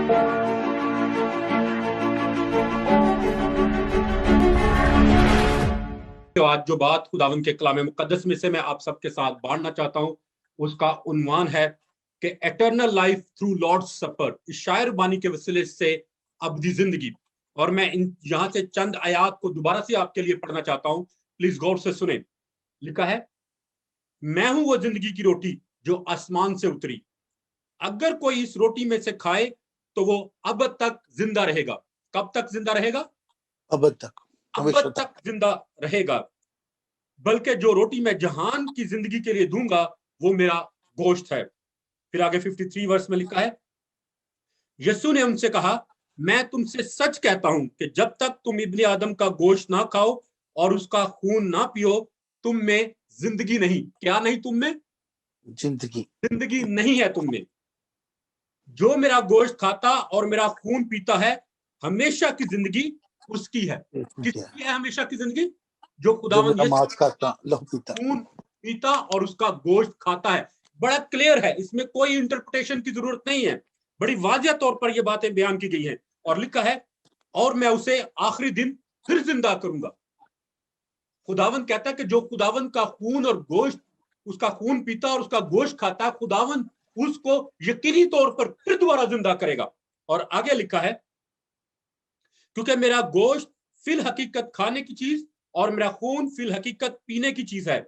तो आज जो बात खुदावंद के कलाम मुकद्दस में से मैं आप सबके साथ बांटना चाहता हूं, उसका उन्वान है कि एटर्नल लाइफ थ्रू लॉर्ड्स सपर, इस शायर बानी के वसीले से अब्दी जिंदगी। और मैं यहाँ से चंद आयात को दोबारा से आपके लिए पढ़ना चाहता हूं, प्लीज गौर से सुने। लिखा है, मैं हूं वो जिंदगी की रोटी जो आसमान से उतरी, अगर कोई इस रोटी में से खाए तो वो अब तक जिंदा रहेगा। कब तक जिंदा रहेगा? अब तक, अब तक जिंदा रहेगा। बल्कि जो रोटी मैं जहान की जिंदगी के लिए दूंगा वो मेरा गोश्त है। फिर आगे 53 वर्ष में लिखा है, यीशु ने उनसे कहा, मैं तुमसे सच कहता हूं कि जब तक तुम इब्ने आदम का गोश्त ना खाओ और उसका खून ना पियो, तुम में जिंदगी नहीं। क्या नहीं? तुम में जिंदगी नहीं है तुम में। जो मेरा गोश्त खाता और मेरा खून पीता है, हमेशा की जिंदगी उसकी है। किसकी है हमेशा की जिंदगी? जो खुदावंद खून पीता और उसका गोश्त खाता है। बड़ा क्लियर है, इसमें कोई इंटरप्रिटेशन की जरूरत नहीं है। बड़ी वाजिया तौर पर ये बातें बयान की गई हैं। और लिखा है, और मैं उसे आखिरी दिन फिर जिंदा करूंगा। खुदावंद कहता है कि जो खुदावंद का खून और गोश्त, उसका खून पीता और उसका गोश्त खाता है, खुदावंद उसको यकीनी तौर पर फिर दोबारा जिंदा करेगा। और आगे लिखा है, क्योंकि मेरा गोश्त फिल हकीकत खाने की चीज और मेरा खून फिल हकीकत पीने की चीज है।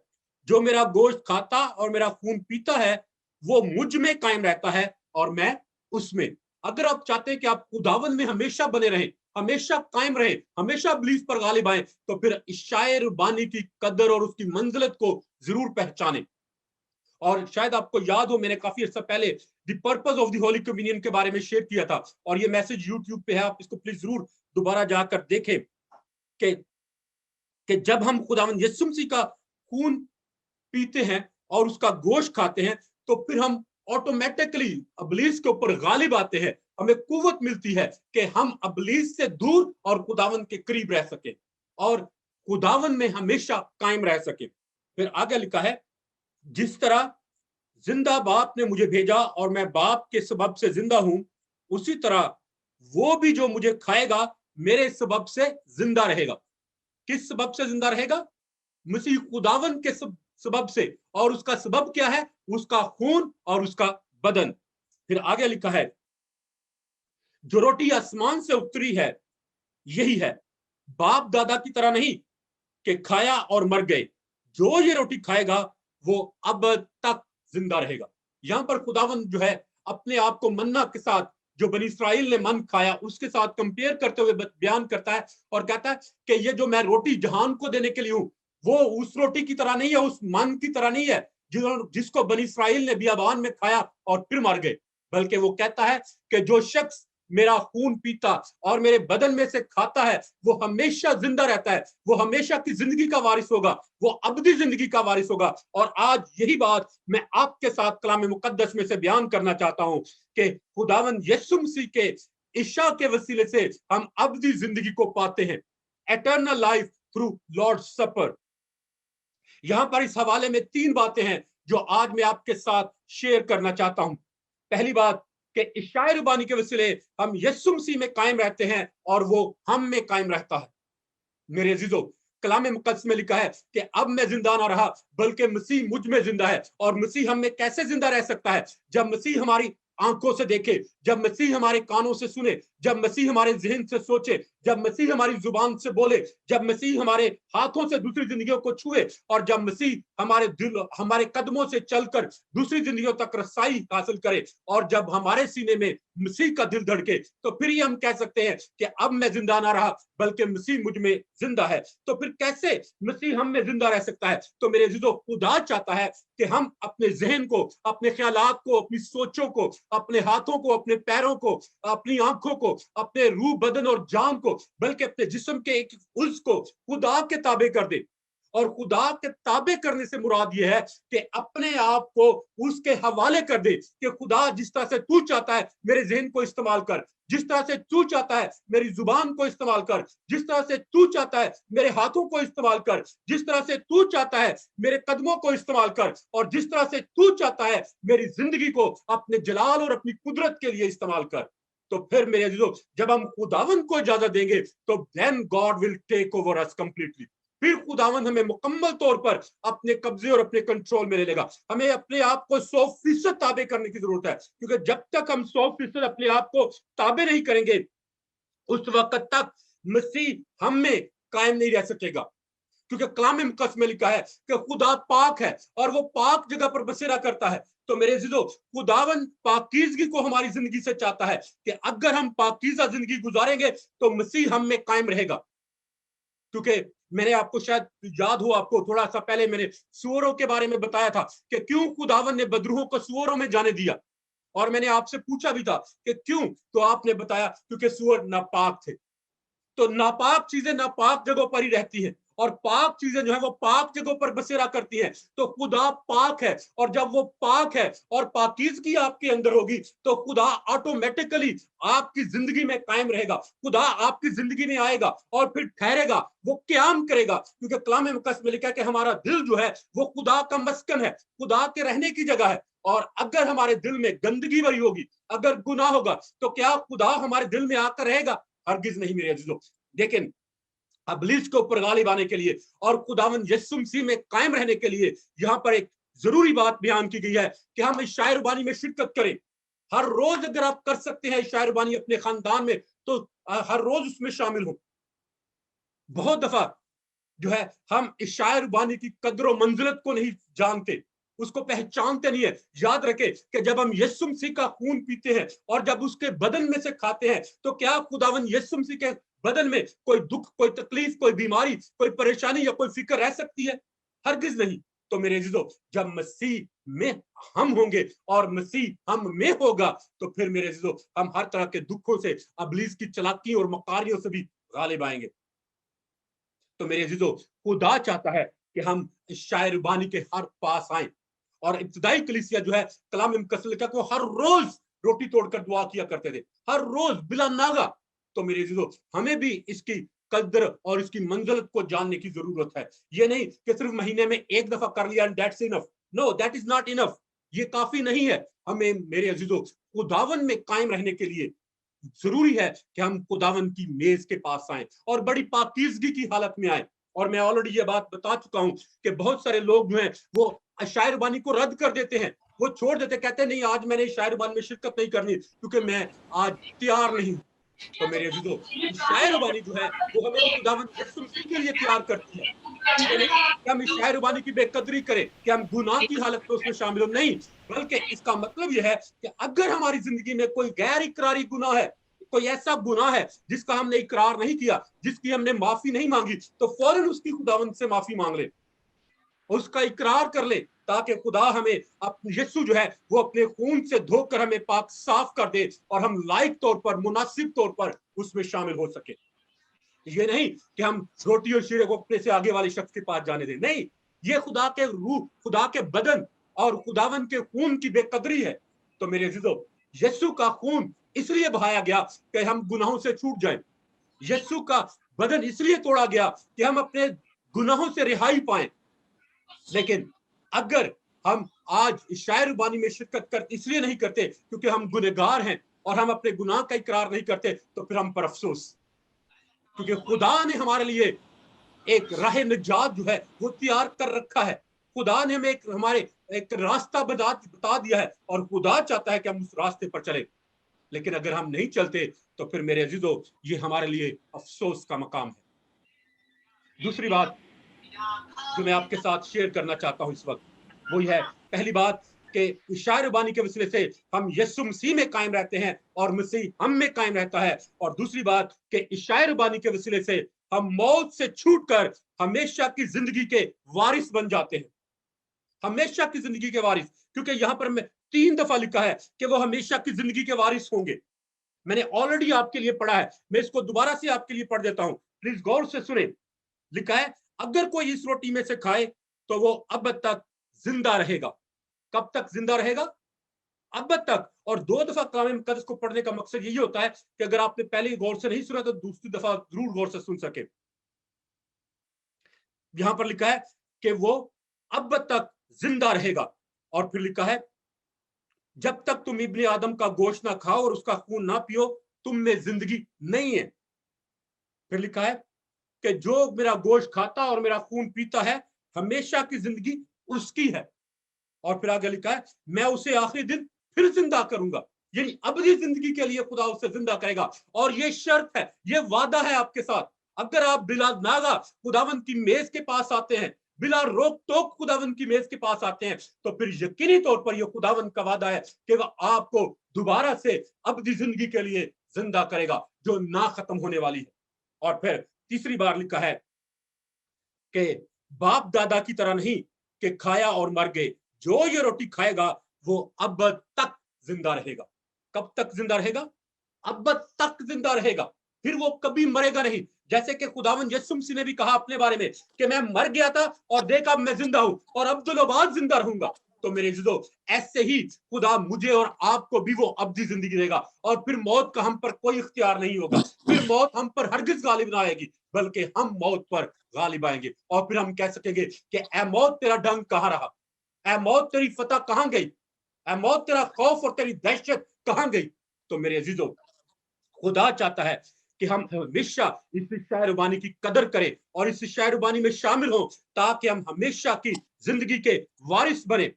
जो मेरा गोश्त खाता और मेरा खून पीता है वो मुझ में कायम रहता है और मैं उसमें। अगर आप चाहते हैं कि आप खुदावंद में हमेशा बने रहें, हमेशा कायम रहे, हमेशा इब्लीस पर गालिब आए, तो फिर इस शायर बानी की कदर और उसकी मंजिलत को जरूर पहचानें। और शायद आपको याद हो, मैंने काफी अर्सा पहले the purpose of the holy communion के बारे में शेयर किया था, और ये मैसेज यूट्यूब पे है, आप इसको प्लीज जरूर दोबारा जाकर देखें कि जब हम खुदावंद यीशु मसीह का खून पीते हैं और उसका गोश्त खाते हैं, तो फिर हम ऑटोमेटिकली इब्लीस के ऊपर गालिब आते हैं। हमें कुव्वत मिलती है कि हम इब्लीस से दूर और खुदावंद के करीब रह सके और खुदावंद में हमेशा कायम रह सके। फिर आगे लिखा है, जिस तरह जिंदा बाप ने मुझे भेजा और मैं बाप के सबब से जिंदा हूं, उसी तरह वो भी जो मुझे खाएगा मेरे सबब से जिंदा रहेगा। किस सबब से जिंदा रहेगा? मसीह खुदावंद के सबब से। और उसका सबब क्या है? उसका खून और उसका बदन। फिर आगे लिखा है, जो रोटी आसमान से उतरी है यही है, बाप दादा की तरह नहीं कि खाया और मर गए। जो ये रोटी खाएगा वो अब तक जिंदा रहेगा। यहां पर खुदावंद जो है अपने आप को मन्ना के साथ, जो बनी इस्राइल ने मन खाया, उसके साथ कंपेयर करते हुए बयान करता है और कहता है कि ये जो मैं रोटी जहान को देने के लिए हूं, वो उस रोटी की तरह नहीं है, उस मन की तरह नहीं है जिसको बनी इस्राइल ने बियाबान में खाया और फिर मर गए। बल्कि वो कहता है कि जो शख्स मेरा खून पीता और मेरे बदन में से खाता है वो हमेशा जिंदा रहता है, वो हमेशा की जिंदगी का वारिस होगा, वो अब्दी जिंदगी का वारिस होगा। और आज यही बात मैं आपके साथ कलाम मुकद्दस में से बयान करना चाहता हूं कि खुदावंद यीशु मसीह के इशा के वसीले से हम अब्दी जिंदगी को पाते हैं, एटर्नल लाइफ थ्रू लॉर्ड सपर। यहां पर इस हवाले में 3 बातें हैं जो आज मैं आपके साथ शेयर करना चाहता हूं। पहली बात कि इस शायर बानी के वसीले हम यीशु मसीह में कायम रहते हैं और वो हम में कायम रहता है। मेरे अजीजों, कलाम मुकद्दस में लिखा है कि अब मैं जिंदा ना रहा बल्कि मसीह मुझ में जिंदा है। और मसीह हम में कैसे जिंदा रह सकता है? जब मसीह हमारी आंखों से देखे, जब मसीह हमारे कानों से सुने, जब मसीह हमारे जहन से सोचे, जब मसीह हमारी जुबान से बोले, जब मसीह हमारे हाथों से दूसरी जिंदगियों को छुए, और जब मसीह हमारे दिल, हमारे कदमों से चलकर दूसरी जिंदगियों तक रसाई हासिल करे, और जब हमारे सीने में मसीह का दिल धड़के, तो फिर ये हम कह सकते हैं कि अब मैं जिंदा ना रहा बल्कि मसीह मुझ में जिंदा है। तो फिर कैसे मसीह हम में जिंदा रह सकता है? तो मेरे अजीजों, खुदा चाहता है कि हम अपने जहन को, अपने ख्यालात को, अपनी सोचों को, अपने हाथों को, अपने पैरों को, अपनी आंखों को, अपने रूह, बदन और जान को, बल्कि अपने जिस्म के एक उल्स को खुदा के ताबे कर दे। और खुदा के ताबे करने से मुराद यह है कि अपने आप को उसके हवाले कर दे कि खुदा, जिस तरह से तू चाहता है मेरे जहन को इस्तेमाल कर, जिस तरह से तू चाहता है मेरी जुबान को इस्तेमाल कर, जिस तरह से तू चाहता है मेरे हाथों को इस्तेमाल कर, जिस तरह से तू चाहता है मेरे कदमों को इस्तेमाल कर, और जिस तरह से तू चाहता है मेरी जिंदगी को अपने जलाल और अपनी कुदरत के लिए इस्तेमाल कर। तो फिर मेरे अजीजों जब हम खुदावन को इजाजत देंगे तो then God will take over us completely। फिर खुदावन हमें मुकम्मल तौर पर अपने कब्जे और अपने कंट्रोल में ले लेगा। हमें अपने आप को 100% ताबे करने की जरूरत है, क्योंकि जब तक हम 100% अपने आप को ताबे नहीं करेंगे उस वक्त तक मसीह हम में कायम नहीं रह सकेगा। क्योंकि कलाम मुकद्दस में लिखा है कि खुदा पाक है और वो पाक जगह पर बसेरा करता है। तो मेरे अजीजों खुदावन पाकीज़गी को हमारी जिंदगी से चाहता है कि अगर हम पाकीज़ा जिंदगी गुजारेंगे तो मसीह हम में कायम रहेगा। क्योंकि मैंने आपको शायद याद हो, आपको थोड़ा सा पहले मैंने सूअरों के बारे में बताया था कि क्यों खुदावन ने बदरूहों को सूअरों में जाने दिया, और मैंने आपसे पूछा भी था कि क्यों, तो आपने बताया क्योंकि सूअर नापाक थे। तो नापाक चीजें नापाक जगहों पर ही रहती हैं और पाक चीजें जो है वो पाक जगहों पर बसेरा करती हैं। तो खुदा पाक है और जब वो पाक है और पाकीज़गी आपके अंदर होगी तो खुदा ऑटोमेटिकली आपकी जिंदगी में कायम रहेगा। खुदा आपकी जिंदगी में आएगा और फिर ठहरेगा, वो क़याम करेगा। क्योंकि कलाम मुकद्दस में लिखा है कि हमारा दिल जो है वो खुदा का मस्कन है, खुदा के रहने की जगह है। और अगर हमारे दिल में गंदगी भरी होगी, अगर गुनाह होगा, तो क्या खुदा हमारे दिल में आकर रहेगा? हरगिज नहीं मेरे अजीजों। लेकिन इब्लीस के ऊपर गालिब आने के लिए और खुदावन यीशु मसीह में कायम रहने के लिए यहाँ पर एक जरूरी बात बयान की गई है कि हम इस शायर बानी में शिरकत करें। हर रोज अगर आप कर सकते हैं शायर बानी अपने खानदान में, तो हर रोज उसमें शामिल हो। बहुत दफा जो है हम इस शायर बानी की कदर और मंजिलत को नहीं जानते, उसको पहचानते नहीं है। याद रखें कि जब हम यीशु मसीह का खून पीते हैं और जब उसके बदन में से खाते हैं, तो क्या खुदावन यीशु मसीह के बदन में कोई दुख, कोई तकलीफ, कोई बीमारी, कोई परेशानी या कोई फिक्र रह सकती है? हरगिज नहीं। तो मेरे अजीजों जब मसीह में हम होंगे और मसीह हम में होगा, तो फिर मेरे अजीजों हम हर तरह के दुखों से, इब्लीस की चालाकी और मकारियों से भी गालिब आएंगे। तो मेरे अजीजों खुदा चाहता है कि हम इस शायर बानी के हर पास आए। और इब्तिदाई कलीसिया जो है कलाम मुकद्दस लिखा कि वो हर रोज रोटी तोड़कर दुआ किया करते थे, हर रोज बिला नागा। तो मेरे अजीजों हमें भी इसकी कदर और इसकी मंजिलत को जानने की जरूरत है। ये नहीं कि सिर्फ महीने में एक दफा कर लिया and that's enough. No, that is not enough. ये काफी नहीं है। हमें मेरे अजीजों खुदावन में कायम रहने के लिए जरूरी है कि हम खुदावन की मेज के पास आए और बड़ी पाकीज़गी की हालत में आए। और मैं ऑलरेडी ये बात बता चुका हूं कि बहुत सारे लोग जो हैं वो शायर बानी को रद्द कर देते हैं, वो छोड़ देते, कहते हैं नहीं आज मैंने शायर बानी में शिरकत नहीं करनी क्योंकि मैं आज तैयार नहीं। तो मेरे अजीजों शायर बानी जो है वो हमें खुदावन यीशु मसीह के लिए तैयार करती है। ये नहीं कि हम इस शायर बानी की बेकदरी करें, कि हम गुनाह की हालत में उसमें शामिल हो, नहीं। बल्कि इसका मतलब यह है कि अगर हमारी जिंदगी में कोई गैर इकरारी गुनाह है, कोई ऐसा गुनाह है जिसका हमने इकरार नहीं किया, जिसकी हमने माफी नहीं मांगी, तो फौरन उसकी खुदावंद से माफी मांग ले, उसका इकरार कर ले, ताकि खुदा हमें अपने यीशु जो है वो अपने खून से धोकर हमें पाक साफ कर दे और हम लायक तौर पर, मुनासिब तौर पर उसमें शामिल हो सके। ये नहीं कि हम रोटी और शीरे को अपने से आगे वाले शख्स के पास जाने दें, नहीं। ये खुदा के रूह, खुदा के बदन और खुदावन के खून की बेकदरी है। तो मेरे अजीजों यीशु का खून इसलिए बहाया गया कि हम गुनाहों से छूट जाएं। यीशु का बदन इसलिए तोड़ा गया कि हम अपने गुनाहों से रिहाई पाएं। लेकिन अगर हम आज इस शायर बानी में शिरकत कर इसलिए नहीं करते क्योंकि हम गुनहगार हैं और हम अपने गुनाह का इकरार नहीं करते, तो फिर हम पर अफसोस, क्योंकि खुदा ने हमारे लिए एक राह निजात जो है वो तैयार कर रखा है। खुदा ने हमें एक रास्ता बता दिया है और खुदा चाहता है कि हम उस रास्ते पर चले। लेकिन अगर हम नहीं चलते तो फिर मेरे अजीजों ये हमारे लिए अफसोस का मकाम है। दूसरी बात जो मैं आपके साथ शेयर करना चाहता हूं इस वक्त, वो है पहली बात कि शायर बानी के वसीले से हम यीशु मसीह में कायम रहते हैं और मसीह हम में कायम रहता है। और दूसरी बात कि शायर बानी के वसीले से हम मौत से छूटकर हमेशा की जिंदगी के वारिस बन जाते हैं, हमेशा की जिंदगी के वारिस। क्योंकि यहां पर मैं 3 दफा लिखा है कि वो हमेशा की जिंदगी के वारिस होंगे। मैंने ऑलरेडी आपके लिए पढ़ा है, मैं इसको दोबारा से आपके लिए पढ़ देता हूं, प्लीज गौर से सुने। लिखा है अगर कोई इस रोटी में से खाए तो वो अब तक जिंदा रहेगा। कब तक जिंदा रहेगा? अब तक। और 2 दफा कलाम मुकद्दस को पढ़ने का मकसद यही होता है कि अगर आपने पहले गौर से नहीं सुना तो दूसरी दफा जरूर गौर से सुन सके। यहां पर लिखा है कि वो अब तक जिंदा रहेगा। और फिर लिखा है जब तक तुम इब्ने आदम का गोश्त ना खाओ और उसका खून ना पियो तुम में जिंदगी नहीं है। फिर लिखा है कि जो मेरा गोश्त खाता और मेरा खून पीता है हमेशा की जिंदगी उसकी है। और फिर आगे लिखा है मैं उसे आखिरी दिन फिर जिंदा करूंगा, यानी अबदी जिंदगी के लिए खुदा उसे जिंदा करेगा। और ये शर्त है, ये वादा है आपके साथ। अगर आप बिला नागा खुदावंद की मेज के पास आते हैं, बिला रोक टोक खुदावंद की मेज के पास आते हैं, तो फिर यकीनी तौर पर यह खुदावंद का वादा है कि वह आपको दोबारा से अबदी जिंदगी के लिए जिंदा करेगा जो ना खत्म होने वाली है। और फिर तीसरी बार लिखा है कि बाप दादा की तरह नहीं कि खाया और मर गए, जो ये रोटी खाएगा वो अब तक जिंदा रहेगा। कब तक जिंदा रहेगा? अब तक जिंदा रहेगा, फिर वो कभी मरेगा नहीं। जैसे कि खुदावंद यीशु मसीह ने भी कहा अपने बारे में कि मैं मर गया था और देखा मैं जिंदा हूं और अब्दुल जिंदा रहूंगा। तो मेरे जिदो, ऐसे ही खुदा मुझे और आपको भी वो अब्दी जिंदगी देगा और फिर मौत का हम पर कोई इख्तियार नहीं होगा। फिर मौत हम पर हरगिज गालिब ना आएगी, बल्कि हम मौत पर गालिब आएंगे। और फिर हम कह सकेंगे कि ऐ मौत तेरा डंक कहां रहा, ऐ मौत तेरी फतह कहां गई, ऐ मौत तेरा खौफ और तेरी दहशत कहां गई। तो मेरे अजीजों, खुदा चाहता है कि हम हमेशा इस शायरबानी की कदर करें और इस शायरबानी में शामिल हों, ताकि हम हमेशा की जिंदगी के वारिस बने।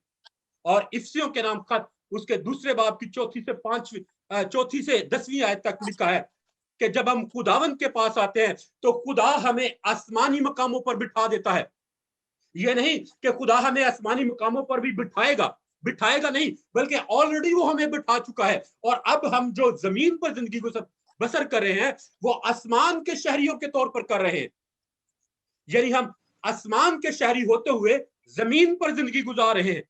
और इफ्सियों के नाम खत उसके दूसरे बाब की चौथी से 10वीं आयत तक लिखा है कि जब हम खुदावंद के पास आते हैं तो खुदा हमें आसमानी मकामों पर बिठा देता है। ये नहीं कि खुदा हमें आसमानी मकामों पर भी बिठाएगा नहीं, बल्कि ऑलरेडी वो हमें बिठा चुका है। और अब हम जो जमीन पर जिंदगी को बसर कर रहे हैं वो आसमान के शहरियों के तौर पर कर रहे हैं, यानी हम आसमान के शहरी होते हुए जमीन पर जिंदगी गुजार रहे हैं।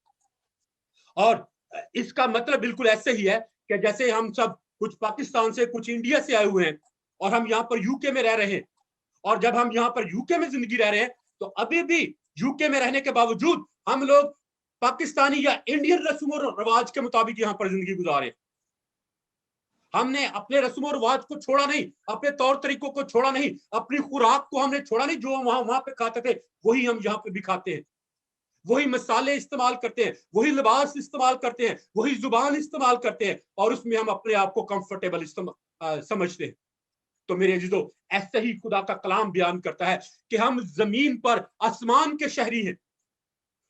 और इसका मतलब बिल्कुल ऐसे ही है कि जैसे हम सब कुछ पाकिस्तान से, कुछ इंडिया से आए हुए हैं और हम यहाँ पर यूके में रह रहे हैं। और जब हम यहाँ पर यूके में जिंदगी रह रहे हैं तो अभी भी यूके में रहने के बावजूद हम लोग पाकिस्तानी या इंडियन रस्म और रिवाज के मुताबिक यहाँ पर जिंदगी गुजारे। हमने अपने रस्म और रिवाज को छोड़ा नहीं, अपने तौर तरीकों को छोड़ा नहीं, अपनी खुराक को हमने छोड़ा नहीं। जो वहां पे खाते थे वही हम यहाँ पे भी खाते हैं, वही मसाले इस्तेमाल करते हैं, वही लिबास इस्तेमाल करते हैं, वही जुबान इस्तेमाल करते हैं और उसमें हम अपने आप को कंफर्टेबल समझते हैं। तो मेरे अजीजों, ऐसे ही खुदा का कलाम बयान करता है कि हम जमीन पर आसमान के शहरी हैं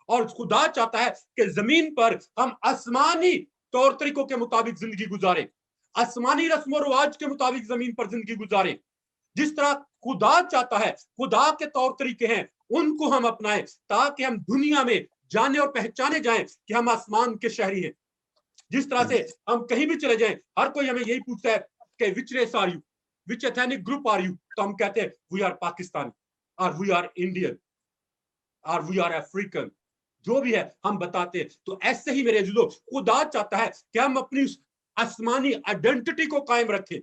और खुदा चाहता है कि जमीन पर हम आसमानी तौर तरीकों के मुताबिक जिंदगी गुजारें, आसमानी रस्म और रिवाज के मुताबिक जमीन पर जिंदगी गुजारें। जिस तरह खुदा चाहता है, खुदा के तौर तरीके हैं, उनको हम अपनाएं ताकि हम दुनिया में जाने और पहचाने जाएं कि हम आसमान के शहरी हैं। जिस तरह से हम कहीं भी चले जाएं, हर कोई हमें यही पूछता है कि which race are you, which ethnic group are you, तो हम कहते हैं वी आर पाकिस्तानी और वी आर इंडियन और वी आर अफ्रीकन, जो भी है हम बताते हैं। तो ऐसे ही मेरे अजीजों, खुदा चाहता है कि हम अपनी आसमानी आइडेंटिटी को कायम रखें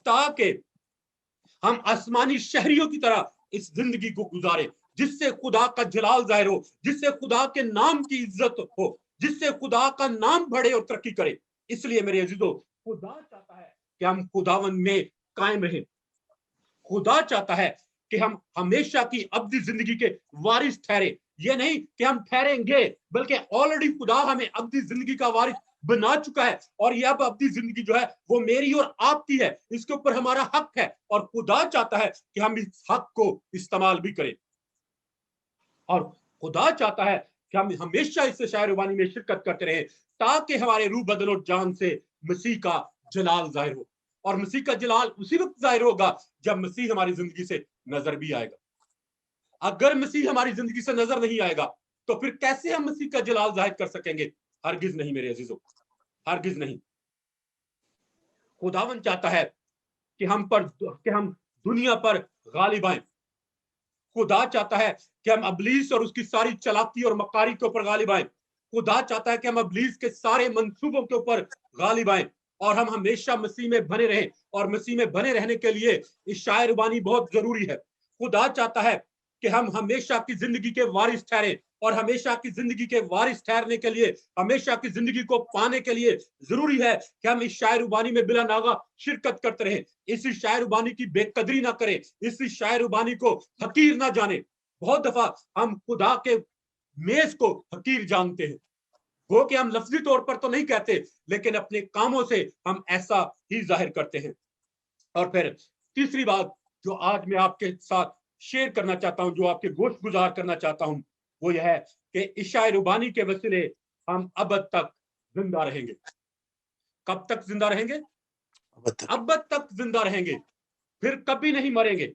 ताकि हम आसमानी शहरियों की तरह इस जिंदगी को गुजारें, जिससे खुदा का जलाल जाहिर हो, जिससे खुदा के नाम की इज्जत हो, जिससे खुदा का नाम बढ़े और तरक्की करे। इसलिए मेरे अजीजों, खुदा चाहता है कि हम खुदावन में कायम रहें। खुदा चाहता है कि हम हमेशा की अब्दी जिंदगी के वारिस ठहरे। ये नहीं कि हम ठहरेंगे, बल्कि ऑलरेडी खुदा हमें अब्दी जिंदगी का वारिस बना चुका है और ये अब अब्दी जिंदगी जो है वो मेरी और आपकी है, इसके ऊपर हमारा हक है। और खुदा चाहता है कि हम इस हक को इस्तेमाल भी करें और खुदा चाहता है कि हम हमेशा इस शायरबानी में शिरकत करते रहें ताकि हमारे रूह बदन और जान से मसीह का जलाल जाहिर हो। और मसीह का जलाल उसी वक्त जाहिर होगा जब मसीह हमारी जिंदगी से नजर भी आएगा। अगर मसीह हमारी जिंदगी से नजर नहीं आएगा तो फिर कैसे हम मसीह का जलाल जाहिर कर सकेंगे? हरगिज नहीं मेरे अजीजों, हरगिज नहीं। खुदावन चाहता है कि हम दुनिया पर गालिब आए। खुदा चाहता है कि हम अबलीस और उसकी सारी चलाकी और मकारी के ऊपर गालिब आए। खुदा चाहता है कि हम अबलीस के सारे मंसूबों के ऊपर गालिब आए और हम हमेशा मसीह में बने रहें। और मसीह में बने रहने के लिए इस शायरबानी बहुत जरूरी है। खुदा चाहता है कि हम हमेशा की जिंदगी के वारिस ठहरे और हमेशा की जिंदगी के वारिस ठहरने के लिए, हमेशा की जिंदगी को पाने के लिए जरूरी है कि हम इस शायरबानी में बिला नागा शिरकत करते रहें, इस शायरबानी की बेकदरी ना करें, इस शायरबानी को हकीर ना जाने। बहुत दफा हम खुदा के मेज को हकीर जानते हैं, وہ کہ ہم لفظی طور پر تو نہیں کہتے لیکن اپنے کاموں سے ہم ایسا ہی ظاہر کرتے ہیں۔ اور پھر تیسری بات جو آج میں آپ کے ساتھ شیئر کرنا چاہتا ہوں، جو آپ کے گوش گزار کرنا چاہتا ہوں، وہ یہ ہے کہ عشاء ربانی کے وسیلے ہم ابد تک زندہ رہیں گے۔ کب تک زندہ رہیں گے؟ ابد تک زندہ رہیں گے، پھر کبھی نہیں مریں گے۔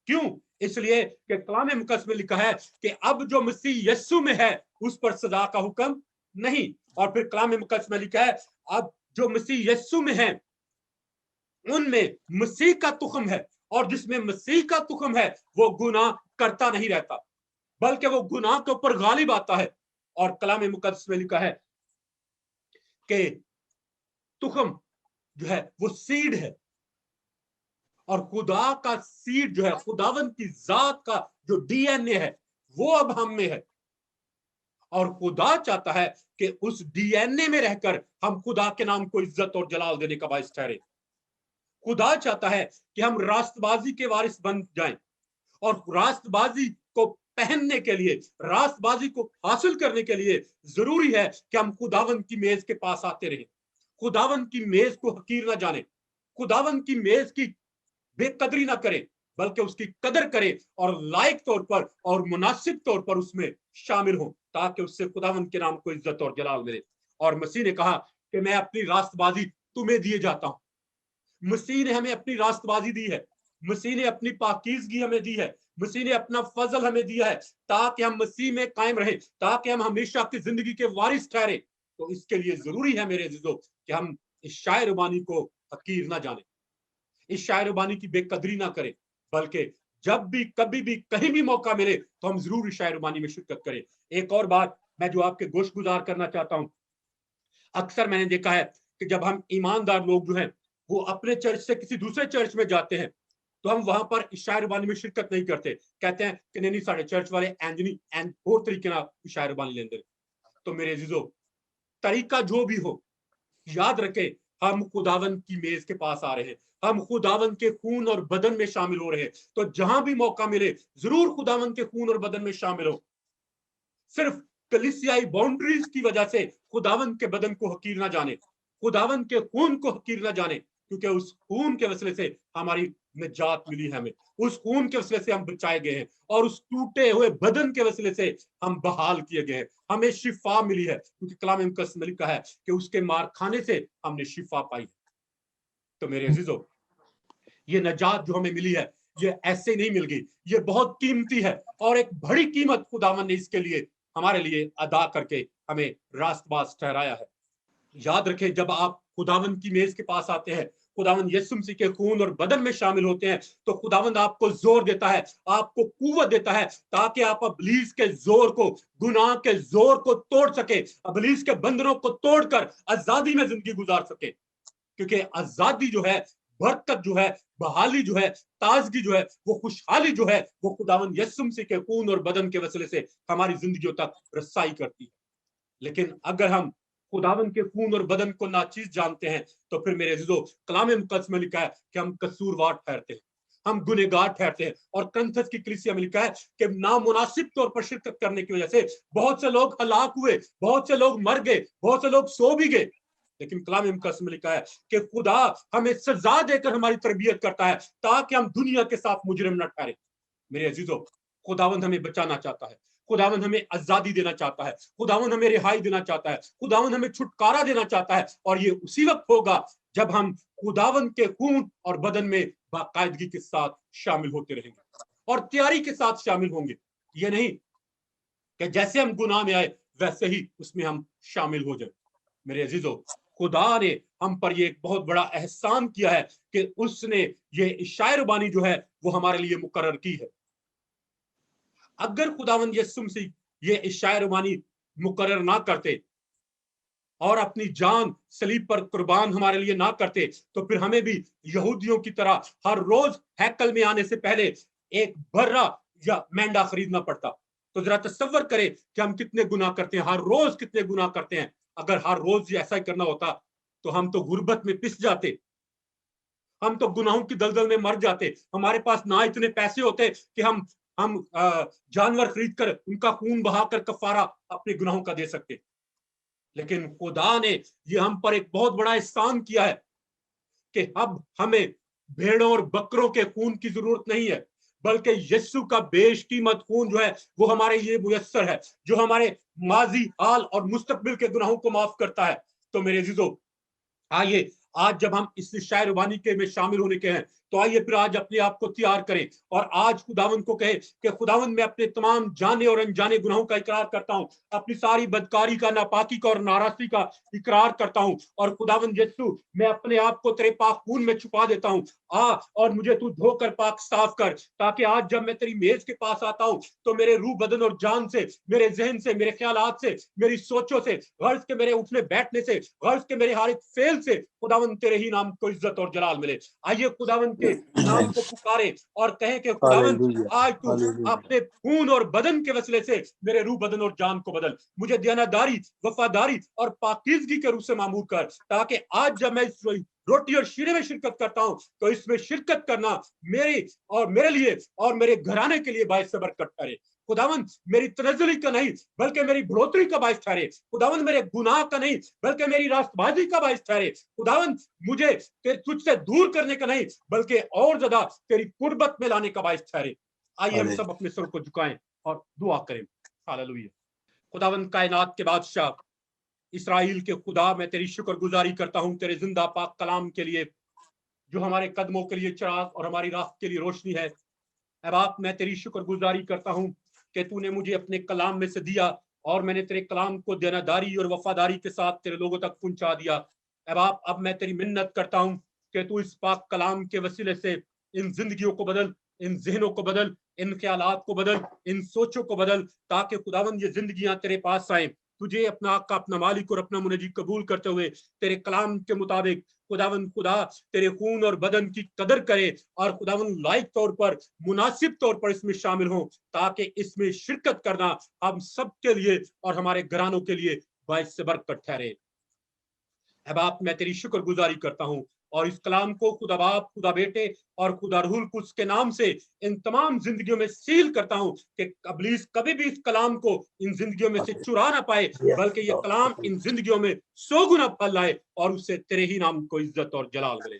کیوں؟ اس لیے کہ کلام مقدس میں لکھا ہے کہ اب جو مسیح یسوع میں ہے اس پر سزا کا حکم نہیں۔ اور پھر کلام مقدس میں لکھا ہے اب جو مسیح یسوع میں ہے ان میں مسیح کا تخم ہے، اور جس میں مسیح کا تخم ہے وہ گناہ کرتا نہیں رہتا بلکہ وہ گناہ کے اوپر غالب آتا ہے۔ اور کلام مقدس میں لکھا ہے کہ تخم جو ہے وہ سیڈ ہے، اور خدا کا سیڈ جو ہے، خداوند کی ذات کا جو ڈی این اے ہے وہ اب ہم میں ہے، اور خدا چاہتا ہے کہ اس ڈی این اے میں رہ کر ہم خدا کے نام کو عزت اور جلال دینے کا باعث ٹھہرے۔ خدا چاہتا ہے کہ ہم راست بازی کے وارث بن جائیں، اور راست بازی کو پہننے کے لیے، راست بازی کو حاصل کرنے کے لیے ضروری ہے کہ ہم خداوند کی میز کے پاس آتے رہیں، خداوند کی میز کو حقیر نہ جانیں، خداوند کی میز کی بے قدری نہ کریں بلکہ اس کی قدر کریں اور لائق طور پر اور مناسب طور پر اس میں شامل ہوں، تاکہ اس سے خداوند کے نام کو عزت اور جلال ملے۔ اور مسیح نے کہا کہ میں اپنی راست بازی تمہیں دیے جاتا ہوں۔ مسیح نے ہمیں اپنی راست بازی دی ہے، مسیح نے اپنی پاکیزگی ہمیں دی ہے، مسیح نے اپنا فضل ہمیں دیا ہے تاکہ ہم مسیح میں قائم رہیں، تاکہ ہم ہمیشہ کی زندگی کے وارث ٹھہرے۔ تو اس کے لیے ضروری ہے میرے عزیزو کہ ہم اس عشاء ربانی کو حقیر نہ جانیں، اس عشاء ربانی کی بے قدری نہ کریں، بلکہ جب بھی کبھی بھی کہیں بھی موقع ملے تو ہم ضرور عشاء ربانی میں شرکت کریں۔ ایک اور بات میں جو آپ کے گوش گزار کرنا چاہتا ہوں، اکثر میں نے دیکھا ہے کہ جب ہم ایماندار لوگ جو ہیں وہ اپنے چرچ سے کسی دوسرے چرچ میں جاتے ہیں تو ہم وہاں پر عشاء ربانی میں شرکت نہیں کرتے، کہتے ہیں کہ نہیں سارے چرچ والے اور طریقے نہ عشاء ربانی لیندے۔ تو میرے عزیزو، طریقہ جو بھی ہو، یاد رکھیں ہم خداوند کی میز کے پاس آ رہے ہیں، ہم خداوند کے خون اور بدن میں شامل ہو رہے ہیں، تو جہاں بھی موقع ملے ضرور خداوند کے خون اور بدن میں شامل ہو۔ صرف کلیسیائی باؤنڈریز کی وجہ سے خداوند کے بدن کو حقیر نہ جانے، خداوند کے خون کو حقیر نہ جانے، کیونکہ اس خون کے وسیلے سے ہماری نجات ملی ہے، ہمیں اس خون کے وسیلے سے ہم بچائے گئے ہیں، اور اس ٹوٹے ہوئے بدن کے وسیلے سے ہم بحال کیے گئے ہیں، ہمیں شفا ملی ہے، کیونکہ کلام مقدس میں لکھا ہے کہ اس کے مار کھانے سے ہم نے شفا پائی۔ تو میرے عزیزو، یہ نجات جو ہمیں ملی ہے یہ ایسے نہیں مل گئی، یہ بہت قیمتی ہے، اور ایک بڑی قیمت خداوند نے اس کے لیے ہمارے لیے ادا کر کے ہمیں راست باز ٹھہرایا ہے۔ یاد رکھیں جب آپ خداوند کی میز کے پاس آتے ہیں، خداوند یسوع مسیح کے خون اور بدن میں شامل ہوتے ہیں، تو خداوند آپ کو زور دیتا ہے، آپ کو قوت دیتا ہے تاکہ آپ ابلیس کے زور کو، گناہ کے زور کو توڑ سکے، ابلیس کے بندروں کو توڑ کر آزادی میں زندگی گزار سکے، کیونکہ آزادی جو ہے، برکت جو ہے، بحالی جو ہے، تازگی جو ہے، وہ خوشحالی جو ہے، وہ خداوند یسوع مسیح کے خون اور بدن کے وسیلے سے ہماری زندگیوں تک رسائی کرتی ہے۔ لیکن اگر ہم خداوند کے خون اور بدن کو ناچیز جانتے ہیں تو پھر میرے عزیزو، کلام مقدس میں لکھا ہے کہ ہم قصوروار ٹھہرتے ہیں، ہم گنہگار ٹھہرتے ہیں، اور کرنتھس کی کلیسیا میں لکھا ہے کہ نامناسب طور پر شرکت کرنے کی وجہ سے بہت سے لوگ ہلاک ہوئے، بہت سے لوگ مر گئے، بہت سے لوگ سو بھی گئے، لیکن کلام مقدس میں لکھا ہے کہ خدا ہمیں سزا دے کر ہماری تربیت کرتا ہے تاکہ ہم دنیا کے ساتھ مجرم نہ ٹھہریں۔ میرے عزیزو، خداوند ہمیں بچانا چاہتا ہے، خداوند ہمیں آزادی دینا چاہتا ہے، خداوند ہمیں رہائی دینا چاہتا ہے، خداوند ہمیں چھٹکارا دینا چاہتا ہے، اور یہ اسی وقت ہوگا جب ہم خداوند کے خون اور بدن میں باقاعدگی کے ساتھ شامل ہوتے رہیں گے اور تیاری کے ساتھ شامل ہوں گے۔ یہ نہیں کہ جیسے ہم گناہ میں آئے ویسے ہی اس میں ہم شامل ہو جائیں۔ میرے عزیزو، خدا نے ہم پر یہ ایک بہت بڑا احسان کیا ہے کہ اس نے یہ عشاء ربانی جو ہے وہ ہمارے لیے مقرر کی ہے۔ اگر خداوند یسوع مسیح یہ عشاء ربانی مقرر نہ کرتے اور اپنی جان صلیب پر قربان ہمارے لیے نہ کرتے تو پھر ہمیں بھی یہودیوں کی طرح ہر روز ہیکل میں آنے سے پہلے ایک برا یا مینڈا خریدنا پڑتا۔ تو ذرا تصور کرے کہ ہم کتنے گناہ کرتے ہیں، ہر روز کتنے گناہ کرتے ہیں۔ اگر ہر روز ایسا ہی کرنا ہوتا تو ہم تو غربت میں پس جاتے، ہم تو گناہوں کی دلدل میں مر جاتے، ہمارے پاس نہ اتنے پیسے ہوتے کہ ہم جانور خرید کر ان کا خون بہا کر کفارہ اپنے گناہوں کا دے سکتے۔ لیکن خدا نے یہ ہم پر ایک بہت بڑا احسان کیا ہے کہ اب ہمیں بھیڑوں اور بکروں کے خون کی ضرورت نہیں ہے، بلکہ یسوع کا بیش قیمت خون جو ہے وہ ہمارے یہ میسر ہے، جو ہمارے ماضی، حال اور مستقبل کے گناہوں کو معاف کرتا ہے۔ تو میرے عزیزو، آئیے آج جب ہم اس شاعر روانی کے میں شامل ہونے کے ہیں تو آئیے پھر آج اپنے آپ کو تیار کریں اور آج خداوند کو کہے کہ خداوند میں اپنے تمام جانے اور انجانے گناہوں کا اقرار کرتا ہوں، اپنی ساری بدکاری کا، ناپاکی کا اور ناراستی کا اقرار کرتا ہوں، اور خداوند یسوع میں اپنے آپ کو تیرے پاک خون میں چھپا دیتا ہوں، اور مجھے تو دھو کر پاک صاف کر، تاکہ آج جب میں تیری میز کے پاس آتا ہوں تو میرے روح، بدن اور جان سے، میرے ذہن سے، میرے خیالات سے، میری سوچوں سے، غرض کے میرے اٹھنے بیٹھنے سے، غرض کے میرے ہر ایک فعل سے خداوند تیرے ہی نام کو عزت اور جلال ملے۔ آئیے خداوند کے نام کو پکارے اور کہیں کہ خداوند ہاللویہ، آج تو ہاللویہ، اپنے خون اور بدن کے وسیلے سے میرے روح، بدن اور جان کو بدل، مجھے دیانتداری، وفاداری اور پاکیزگی کے روح سے معمور کر، تاکہ آج جب میں اس روٹی اور شیرے میں شرکت کرتا ہوں تو اس میں شرکت کرنا میرے لیے اور میرے گھرانے کے لیے باعث برکت ٹھہرے۔ خداوند میری تنزلی کا نہیں بلکہ میری بڑھوتری کا باعث ٹھہرے، خداوند میرے گناہ کا نہیں بلکہ میری راست بازی کا باعث ٹھہرے، خداوند مجھے تجھ سے دور کرنے کا نہیں بلکہ اور زیادہ تیری قربت میں لانے کا باعث ٹھہرے۔ آئیے ہم ہاللویہ، سب اپنے سر کو جھکائیں اور دعا کریں۔ ہاللویہ۔ خداوند کائنات کے بادشاہ، اسرائیل کے خدا، میں تیری شکر گزاری کرتا ہوں تیرے زندہ پاک کلام کے لیے، جو ہمارے قدموں کے لیے چراغ اور ہماری راہ کے لیے روشنی ہے۔ اے باپ، میں تیری شکر گزاری کرتا ہوں کہ تو نے مجھے اپنے کلام میں سے دیا اور میں نے تیرے کلام کو دیانتداری اور وفاداری کے ساتھ تیرے لوگوں تک پہنچا دیا۔ اے باپ، اب میں تیری منت کرتا ہوں کہ تو اس پاک کلام کے وسیلے سے ان زندگیوں کو بدل، ان ذہنوں کو بدل، ان خیالات کو بدل، ان سوچوں کو بدل، تاکہ خداوند یہ زندگیاں تیرے پاس آئیں، تجھے اپنا آقا، اپنا مالک اور اپنا منجی قبول کرتے ہوئے تیرے کلام کے مطابق خداوند خدا تیرے خون اور بدن کی قدر کرے، اور خداوند لائق طور پر، مناسب طور پر اس میں شامل ہوں، تاکہ اس میں شرکت کرنا ہم سب کے لیے اور ہمارے گھرانوں کے لیے باعث سے برکت ٹھہرے۔ اے باپ، میں تیری شکر گزاری کرتا ہوں اور اس کلام کو خدا باپ، خدا بیٹے اور خدا روح القدس کے نام سے ان تمام زندگیوں میں سیل کرتا ہوں کہ ابلیس کبھی بھی اس کلام کو ان زندگیوں میں سے چرا نہ پائے، بلکہ یہ کلام ان زندگیوں میں 100 گنا پھل لائے اور اس سے تیرے ہی نام کو عزت اور جلال ملے۔